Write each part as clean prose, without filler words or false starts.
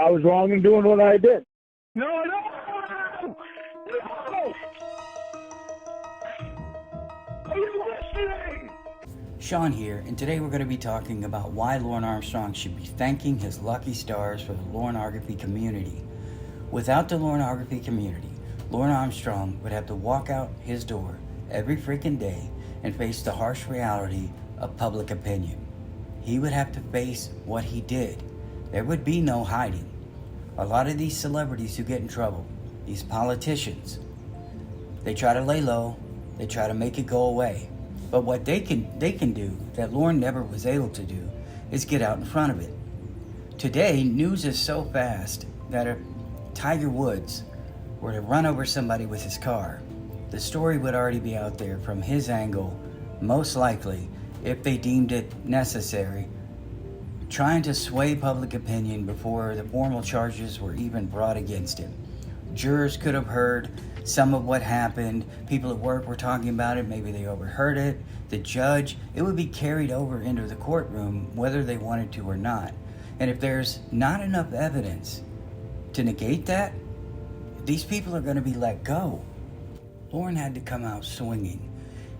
I was wrong in doing what I did. No, no, no! Are you listening? Sean here, and today we're going to be talking about why Lorne Armstrong should be thanking his lucky stars for the Lorneography community. Without the Lorneography community, Lorne Armstrong would have to walk out his door every freaking day and face the harsh reality of public opinion. He would have to face what he did. There would be no hiding. A lot of these celebrities who get in trouble, these politicians, they try to lay low, they try to make it go away. But what they can do that Lorne never was able to do is get out in front of it. Today, news is so fast that if Tiger Woods were to run over somebody with his car, the story would already be out there from his angle, most likely, if they deemed it necessary, trying to sway public opinion before the formal charges were even brought against him. Jurors could have heard some of what happened. People at work were talking about it. Maybe they overheard it. The judge, it would be carried over into the courtroom whether they wanted to or not. And if there's not enough evidence to negate that, these people are going to be let go. Lorne had to come out swinging.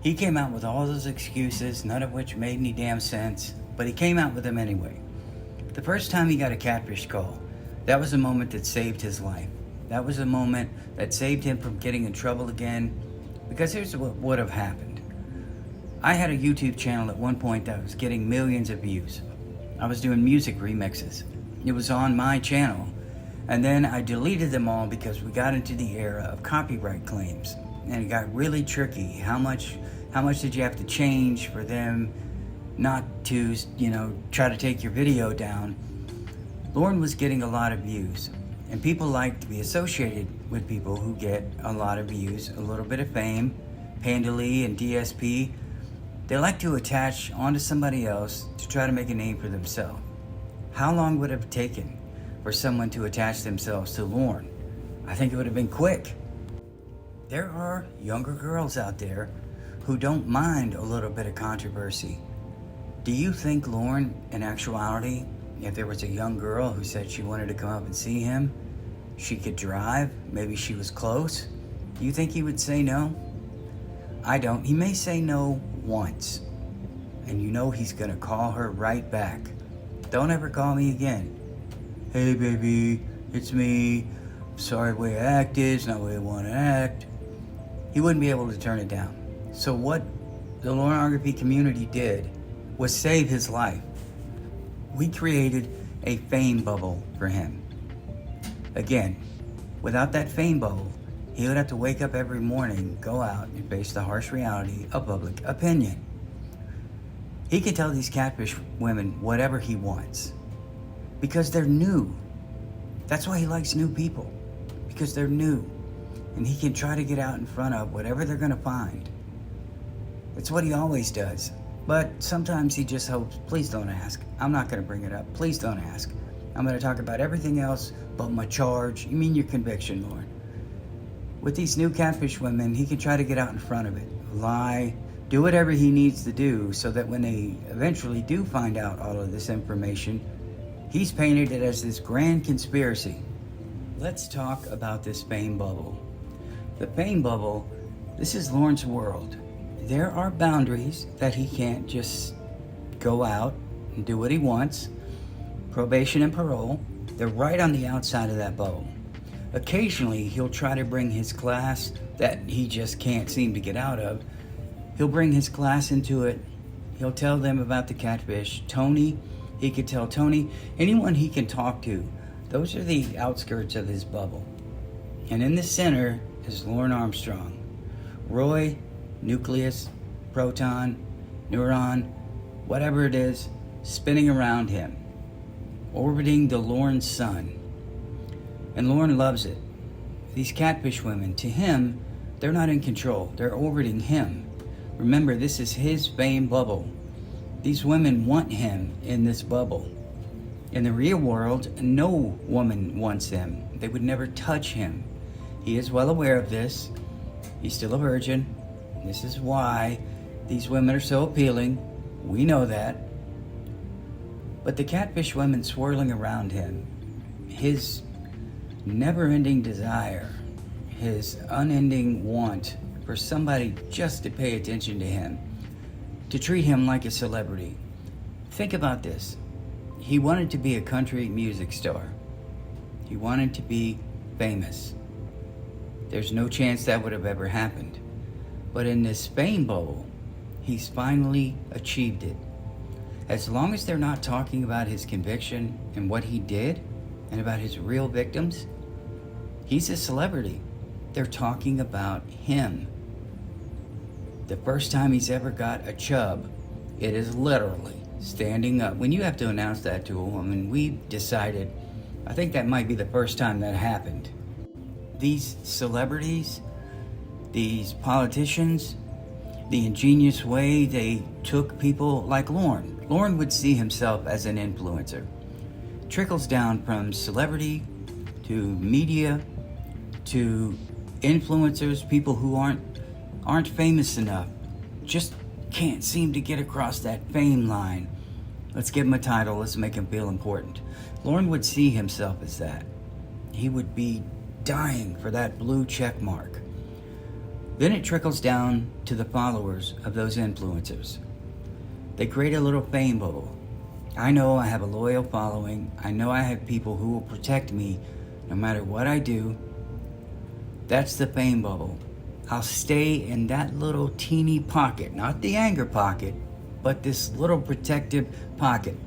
He came out with all those excuses, none of which made any damn sense, but he came out with them anyway. The first time he got a catfish call, that was a moment that saved his life. That was a moment that saved him from getting in trouble again, because here's what would have happened. I had a YouTube channel at one point that was getting millions of views. I was doing music remixes. It was on my channel, and then I deleted them all because we got into the era of copyright claims, and it got really tricky. How much did you have to change for them not to, try to take your video down? Lorne was getting a lot of views. And people like to be associated with people who get a lot of views, a little bit of fame. Panda Lee and DSP, they like to attach onto somebody else to try to make a name for themselves. How long would it have taken for someone to attach themselves to Lorne? I think it would have been quick. There are younger girls out there who don't mind a little bit of controversy. Do you think Lorne, in actuality, if there was a young girl who said she wanted to come up and see him, she could drive, maybe she was close, do you think he would say no? I don't. He may say no once, and he's gonna call her right back. Don't ever call me again. Hey baby, it's me. Sorry the way I acted, it's not the way I want to act. He wouldn't be able to turn it down. So what the Lorneography community did was save his life. We created a fame bubble for him. Again, without that fame bubble, he would have to wake up every morning, go out, and face the harsh reality of public opinion. He can tell these catfish women whatever he wants because they're new. That's why he likes new people, because they're new. And he can try to get out in front of whatever they're going to find. It's what he always does. But sometimes he just hopes, please don't ask. I'm not going to bring it up. Please don't ask. I'm going to talk about everything else but my charge. You mean your conviction, Lorne? With these new catfish women, he can try to get out in front of it. Lie. Do whatever he needs to do so that when they eventually do find out all of this information, he's painted it as this grand conspiracy. Let's talk about this fame bubble. The fame bubble, this is Lorne's world. There are boundaries that he can't just go out and do what he wants. Probation and parole, they're right on the outside of that bubble. Occasionally, he'll try to bring his class that he just can't seem to get out of. He'll bring his class into it. He'll tell them about the catfish. Tony, he could tell Tony, anyone he can talk to. Those are the outskirts of his bubble. And in the center is Lorne Armstrong. Roy, nucleus, proton, neuron, whatever it is, spinning around him, orbiting the Lorne sun. And Lorne loves it. These catfish women, to him, they're not in control. They're orbiting him. Remember, this is his fame bubble. These women want him in this bubble. In the real world, no woman wants him. They would never touch him. He is well aware of this. He's still a virgin. This is why these women are so appealing. We know that. But the catfish women swirling around him, his never-ending desire, his unending want for somebody just to pay attention to him, to treat him like a celebrity. Think about this. He wanted to be a country music star. He wanted to be famous. There's no chance that would have ever happened. But in this fame bubble, he's finally achieved it. As long as they're not talking about his conviction and what he did and about his real victims, he's a celebrity. They're talking about him. The first time he's ever got a chub, it is literally standing up. When you have to announce that to a woman, we decided, I think that might be the first time that happened. These celebrities, these politicians, the ingenious way they took people like Lorne. Lorne would see himself as an influencer. Trickles down from celebrity to media to influencers, people who aren't famous enough, just can't seem to get across that fame line. Let's give him a title, let's make him feel important. Lorne would see himself as that. He would be dying for that blue check mark. Then it trickles down to the followers of those influencers. They create a little fame bubble. I know I have a loyal following. I know I have people who will protect me no matter what I do. That's the fame bubble. I'll stay in that little teeny pocket, not the anger pocket, but this little protective pocket.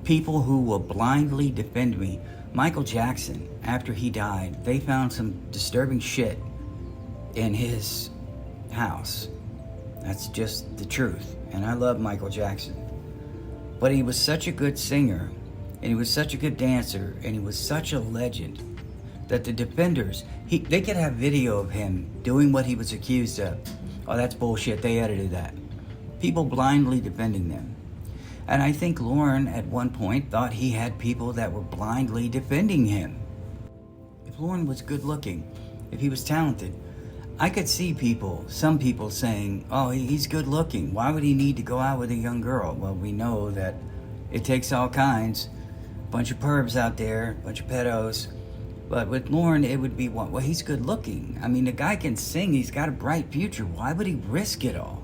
People who will blindly defend me. Michael Jackson, after he died, they found some disturbing shit in his house. That's just the truth. And I love Michael Jackson. But he was such a good singer, and he was such a good dancer, and he was such a legend that the defenders, they could have video of him doing what he was accused of. Oh, that's bullshit. They edited that. People blindly defending them. And I think Lorne at one point thought he had people that were blindly defending him. If Lorne was good looking, if he was talented, I could see some people saying, oh, he's good looking. Why would he need to go out with a young girl? Well, we know that it takes all kinds. Bunch of pervs out there, bunch of pedos. But with Lorne, it would be, well, he's good looking. I mean, the guy can sing. He's got a bright future. Why would he risk it all?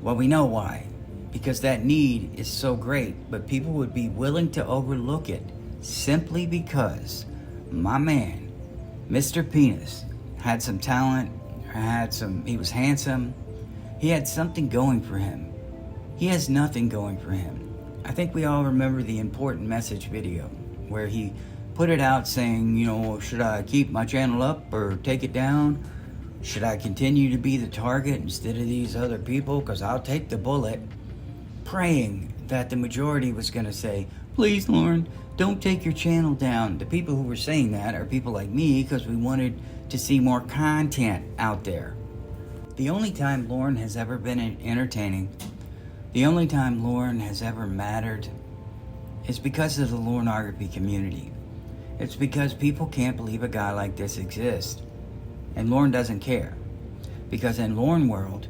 Well, we know why. Because that need is so great. But people would be willing to overlook it simply because my man, Mr. Penis, had some talent, he was handsome. He had something going for him. He has nothing going for him. I think we all remember the important message video where he put it out saying, should I keep my channel up or take it down? Should I continue to be the target instead of these other people? Because I'll take the bullet. Praying that the majority was going to say, please, Lorne, don't take your channel down. The people who were saying that are people like me because we wanted to see more content out there. The only time Lorne has ever been entertaining, the only time Lorne has ever mattered is because of the Lorneography community. It's because people can't believe a guy like this exists. And Lorne doesn't care. Because in Lorne world,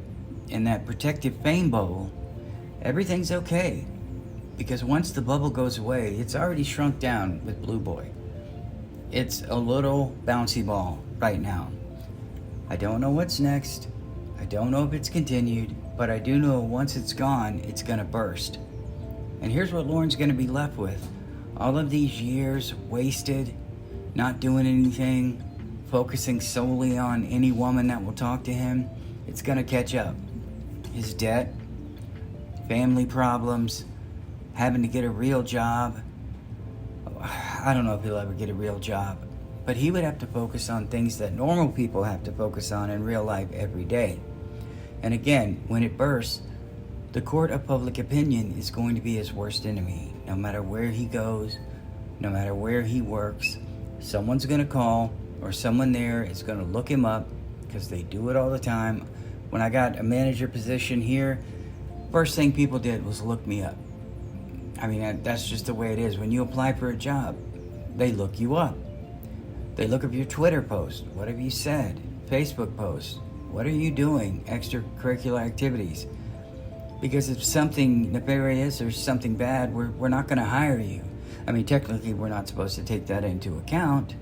in that protective fame bubble, everything's okay. Because once the bubble goes away, it's already shrunk down with Blue Boy. It's a little bouncy ball right now. I don't know what's next. I don't know if it's continued, but I do know once it's gone, it's gonna burst. And here's what Lorne's gonna be left with. All of these years wasted, not doing anything, focusing solely on any woman that will talk to him, it's gonna catch up. His debt, family problems, having to get a real job. I don't know if he'll ever get a real job, but he would have to focus on things that normal people have to focus on in real life every day. And again, when it bursts, the court of public opinion is going to be his worst enemy. No matter where he goes, no matter where he works, someone's going to call or someone there is going to look him up because they do it all the time. When I got a manager position here, first thing people did was look me up. I mean, that's just the way it is. When you apply for a job, they look you up. They look up your Twitter post. What have you said? Facebook post. What are you doing? Extracurricular activities. Because if something nefarious or something bad, we're not going to hire you. I mean, technically, we're not supposed to take that into account.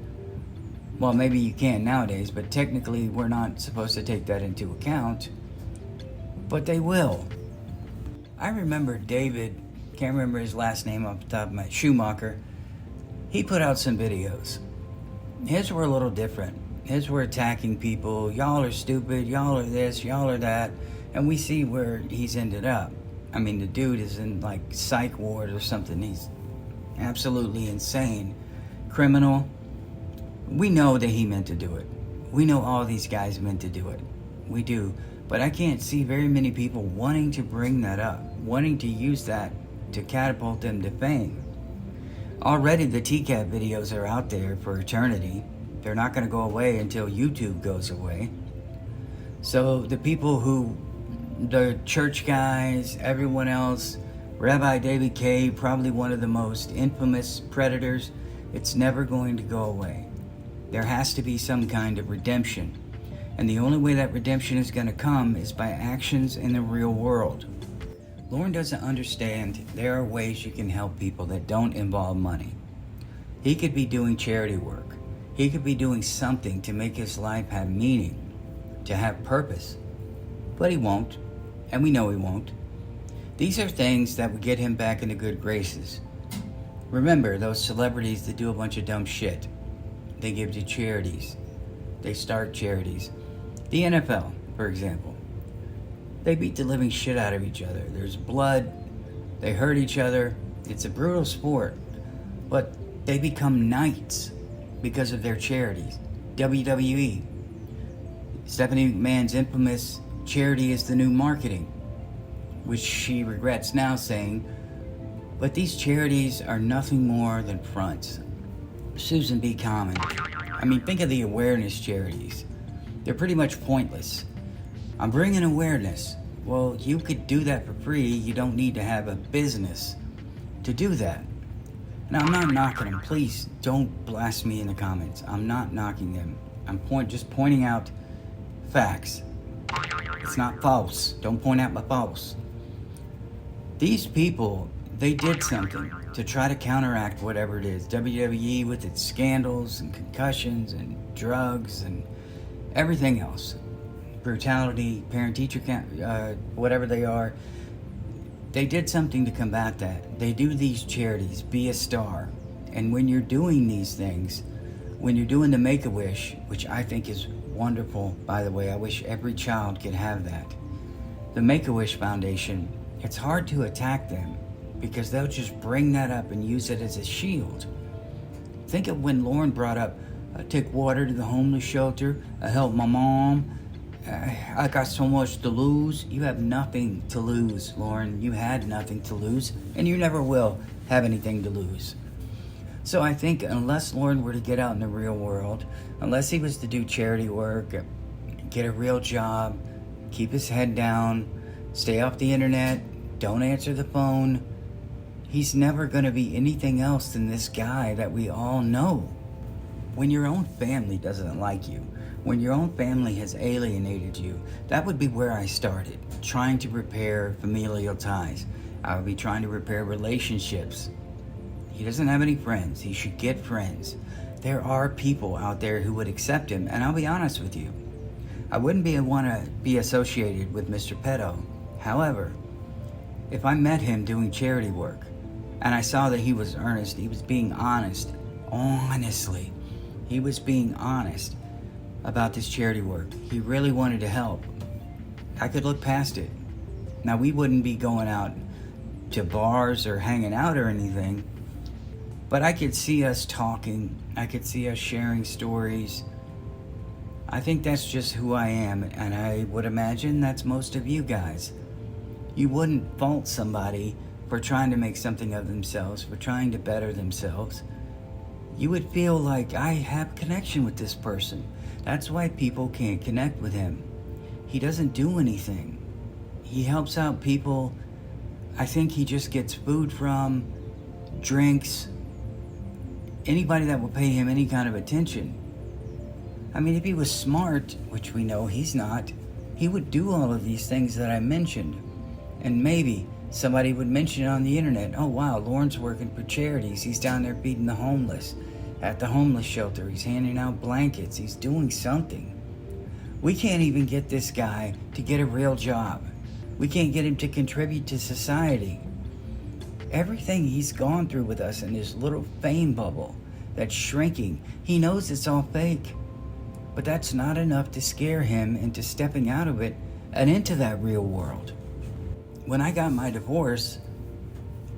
Well, maybe you can nowadays, but technically, we're not supposed to take that into account. But they will. I remember David, can't remember his last name off the top of my Schumacher. He put out some videos. His were a little different. His were attacking people. Y'all are stupid. Y'all are this. Y'all are that. And we see where he's ended up. I mean, the dude is in like psych ward or something. He's absolutely insane. Criminal. We know that he meant to do it. We know all these guys meant to do it. We do. But I can't see very many people wanting to bring that up, wanting to use that to catapult them to fame. Already the TCAT videos are out there for eternity. They're not going to go away until YouTube goes away. So the people who, the church guys, everyone else, Rabbi David K., probably one of the most infamous predators, it's never going to go away. There has to be some kind of redemption. And the only way that redemption is going to come is by actions in the real world. Lorne doesn't understand there are ways you can help people that don't involve money. He could be doing charity work. He could be doing something to make his life have meaning, to have purpose. But he won't, and we know he won't. These are things that would get him back into good graces. Remember, those celebrities that do a bunch of dumb shit. They give to charities. They start charities. The NFL, for example. They beat the living shit out of each other. There's blood. They hurt each other. It's a brutal sport. But they become knights because of their charities. WWE. Stephanie McMahon's infamous charity is the new marketing, which she regrets now saying. But these charities are nothing more than fronts. Susan B. Common. I mean, think of the awareness charities. They're pretty much pointless. I'm bringing awareness. Well, you could do that for free. You don't need to have a business to do that. Now, I'm not knocking them. Please don't blast me in the comments. I'm not knocking them. I'm just pointing out facts. It's not false. Don't point out my false. These people, they did something to try to counteract whatever it is. WWE with its scandals and concussions and drugs and everything else. Brutality, parent-teacher, whatever they are. They did something to combat that. They do these charities, be a star. And when you're doing these things, when you're doing the Make-A-Wish, which I think is wonderful, by the way, I wish every child could have that. The Make-A-Wish Foundation, it's hard to attack them because they'll just bring that up and use it as a shield. Think of when Lorne brought up, I take water to the homeless shelter, I help my mom, I got so much to lose. You have nothing to lose, Lorne. You had nothing to lose, and you never will have anything to lose. So I think unless Lorne were to get out in the real world, unless he was to do charity work, get a real job, keep his head down, stay off the internet, don't answer the phone, he's never going to be anything else than this guy that we all know. When your own family doesn't like you, when your own family has alienated you, that would be where I started, trying to repair familial ties. I would be trying to repair relationships. He doesn't have any friends. He should get friends. There are people out there who would accept him, and I'll be honest with you. I wouldn't want to be associated with Mr. Pedo. However, if I met him doing charity work, and I saw that he was earnest, he was being honest, honestly, he was being honest about this charity work. He really wanted to help. I could look past it. Now, we wouldn't be going out to bars or hanging out or anything, but I could see us talking. I could see us sharing stories. I think that's just who I am, and I would imagine that's most of you guys. You wouldn't fault somebody for trying to make something of themselves, for trying to better themselves. You would feel like, I have connection with this person. That's why people can't connect with him. He doesn't do anything. He helps out people. I think he just gets food from, drinks, anybody that will pay him any kind of attention. I mean, if he was smart, which we know he's not, he would do all of these things that I mentioned. And maybe Somebody would mention it on the internet. Oh wow, Lorne's working for charities. He's down there feeding the homeless at the homeless shelter. He's handing out blankets. He's doing something. We can't even get this guy to get a real job. We can't get him to contribute to society. Everything he's gone through with us in this little fame bubble that's shrinking, he knows it's all fake. But that's not enough to scare him into stepping out of it and into that real world. When I got my divorce,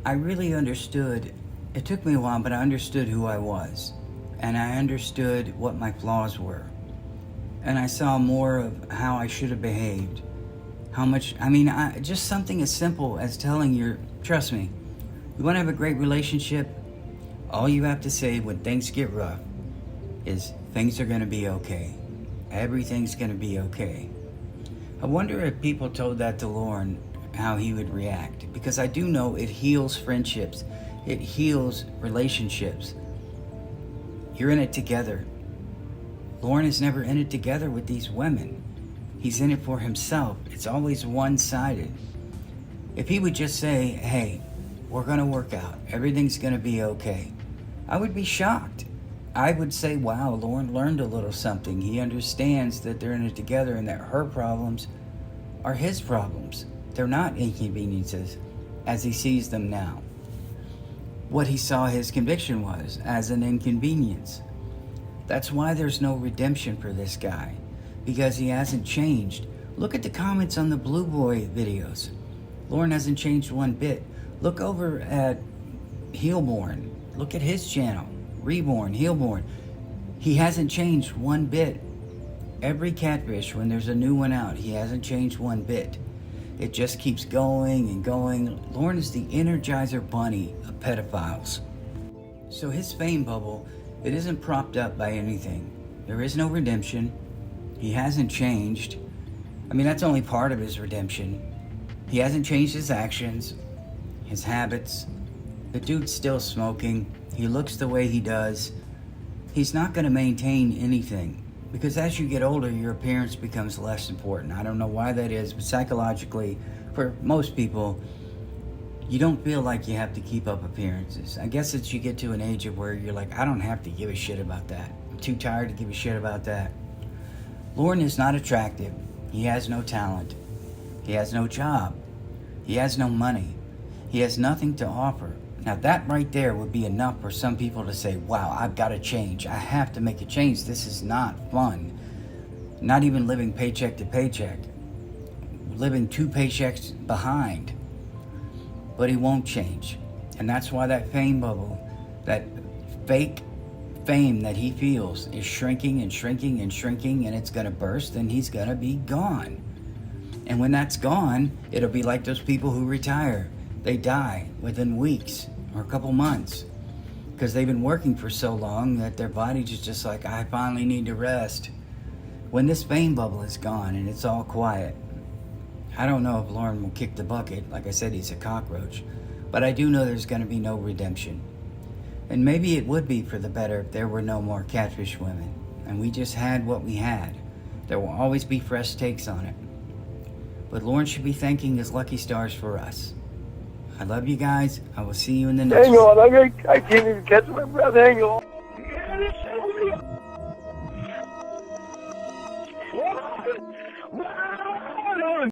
I really understood. It took me a while, but I understood who I was. And I understood what my flaws were. And I saw more of how I should have behaved. Just something as simple as trust me, you want to have a great relationship, all you have to say when things get rough is things are going to be okay. Everything's going to be okay. I wonder if people told that to Lorne, how he would react. Because I do know it heals friendships. It heals relationships. You're in it together. Lorne is never in it together with these women. He's in it for himself. It's always one-sided. If he would just say, hey, we're going to work out. Everything's going to be okay, I would be shocked. I would say, wow, Lorne learned a little something. He understands that they're in it together and that her problems are his problems. They're not inconveniences as he sees them now. What he saw his conviction was as an inconvenience. That's why there's no redemption for this guy, because he hasn't changed. Look at the comments on the Blue Boy videos. Lorne hasn't changed one bit. Look over at Healborn. Look at his channel. Reborn, Healborn. He hasn't changed one bit. Every catfish, when there's a new one out, he hasn't changed one bit. It just keeps going and going. Lorne is the Energizer Bunny of pedophiles. So his fame bubble, it isn't propped up by anything. There is no redemption. He hasn't changed. That's only part of his redemption. He hasn't changed his actions, his habits. The dude's still smoking. He looks the way he does. He's not going to maintain anything. Because as you get older, your appearance becomes less important. I don't know why that is, but psychologically, for most people, you don't feel like you have to keep up appearances. I guess it's you get to an age of where you're like, I don't have to give a shit about that. I'm too tired to give a shit about that. Lorne is not attractive. He has no talent. He has no job. He has no money. He has nothing to offer. Now that right there would be enough for some people to say, wow, I've got to change. I have to make a change. This is not fun. Not even living paycheck to paycheck. Living 2 paychecks behind. But he won't change. And that's why that fame bubble, that fake fame that he feels is shrinking and shrinking and shrinking, and it's going to burst and he's going to be gone. And when that's gone, it'll be like those people who retire. They die within weeks or a couple months because they've been working for so long that their body's just like, I finally need to rest. When this fame bubble is gone and it's all quiet, I don't know if Lorne will kick the bucket. Like I said, he's a cockroach. But I do know there's going to be no redemption. And maybe it would be for the better if there were no more catfish women and we just had what we had. There will always be fresh takes on it. But Lorne should be thanking his lucky stars for us. I love you guys. I will see you in the next Hang on, I can't even catch my breath. Hang on.